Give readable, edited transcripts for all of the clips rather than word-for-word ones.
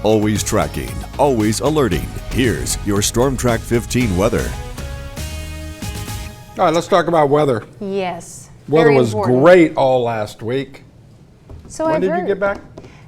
Always tracking, always alerting. Here's your Storm Track 15 weather. All right, let's talk about weather. Yes. Weather very was important. great all last week. So When I've did heard. you get back?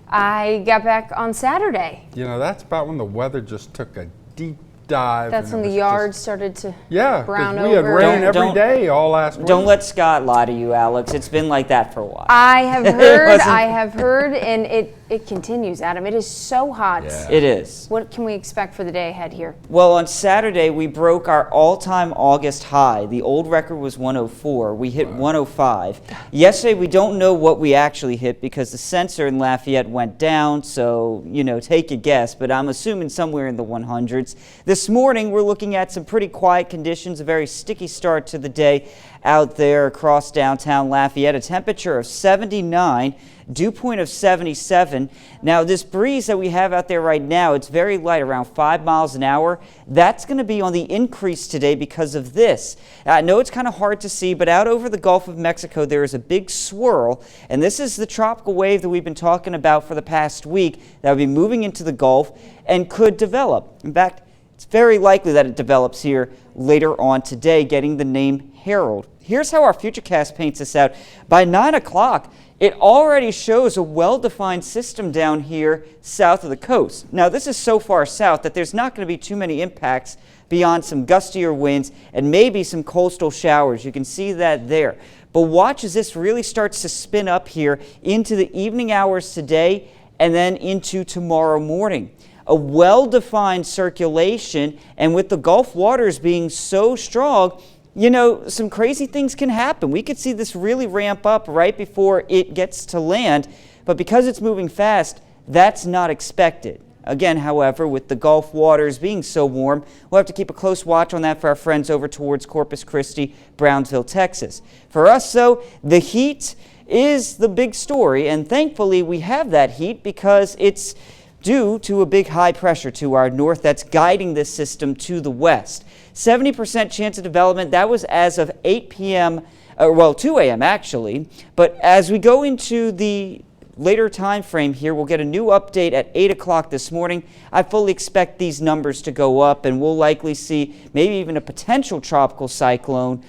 I got back on Saturday. You know, that's about when the weather just took a deep dive. That's and when it the was yard just- started to Yeah, brown because we had over. rain every Don't- day all last week. Don't let Scott lie to you, Alex. It's been like that for a while. I have It heard, wasn't- and it continues, Adam. It is so hot. Yeah. It is. What can we expect for the day ahead here? Well, on Saturday, we broke our all-time August high. The old record was 104. We hit 105. Yesterday, we don't know what we actually hit because the sensor in Lafayette went down, so, you know, take a guess, but I'm assuming somewhere in the 100s. This morning, we're looking at some pretty quiet conditions, a very sticky start to the day out there across downtown Lafayette. A temperature of 79. Dew point of 77. Now this breeze that we have out there right now, it's very light, around 5 miles an hour. That's going to be on the increase today because of this. I know it's kind of hard to see, but out over the Gulf of Mexico there is a big swirl, and this is the tropical wave that we've been talking about for the past week that will be moving into the Gulf and could develop. In fact, it's very likely that it develops here later on today, getting the name Harold. Here's how our Futurecast paints this out. By 9 o'clock, it already shows a well-defined system down here south of the coast. Now, this is so far south that there's not going to be too many impacts beyond some gustier winds and maybe some coastal showers. You can see that there. But watch as this really starts to spin up here into the evening hours today and then into tomorrow morning. A well-defined circulation, and with the Gulf waters being so strong, you know, some crazy things can happen. We could see this really ramp up right before it gets to land, but because it's moving fast, that's not expected. Again, however, with the Gulf waters being so warm, we'll have to keep a close watch on that for our friends over towards Corpus Christi, Brownsville, Texas. For us, though, the heat is the big story, and thankfully we have that heat because it's due to a big high pressure to our north that's guiding this system to the west. 70% chance of development. That was as of 8 p.m., 2 a.m. actually. But as we go into the later time frame here, we'll get a new update at 8 o'clock this morning. I fully expect these numbers to go up, and we'll likely see maybe even a potential tropical cyclone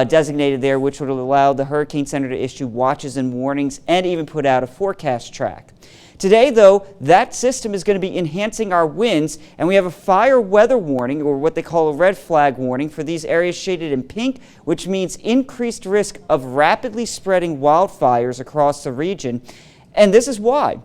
designated there, which would allow the Hurricane Center to issue watches and warnings and even put out a forecast track. Today, though, that system is going to be enhancing our winds, and we have a fire weather warning, or what they call a red flag warning, for these areas shaded in pink, which means increased risk of rapidly spreading wildfires across the region. And this is why.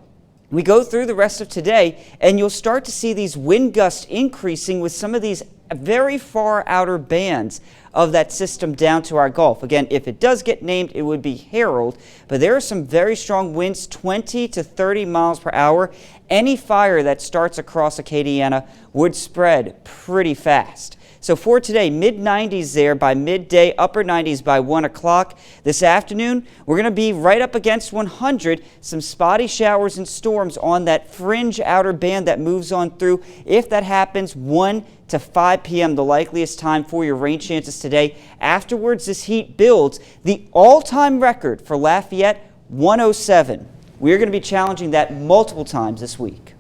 We go through the rest of today, and you'll start to see these wind gusts increasing with some of these very far outer bands of that system down to our Gulf. Again, if it does get named, it would be Harold, but there are some very strong winds, 20 to 30 miles per hour. Any fire that starts across Acadiana would spread pretty fast. So for today, mid-90s there by midday, upper 90s by 1 o'clock. This afternoon, we're going to be right up against 100. Some spotty showers and storms on that fringe outer band that moves on through. If that happens, 1 to 5 p.m., the likeliest time for your rain chances today. Afterwards, this heat builds. The all-time record for Lafayette, 107. We're going to be challenging that multiple times this week.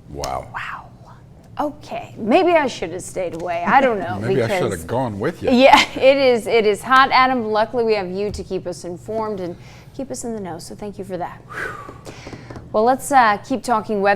Wow. Wow. Okay, maybe I should have stayed away. I don't know. Maybe I because, should have gone with you. Yeah, it is hot, Adam. Luckily, we have you to keep us informed and keep us in the know, so thank you for that. Well, let's keep talking weather.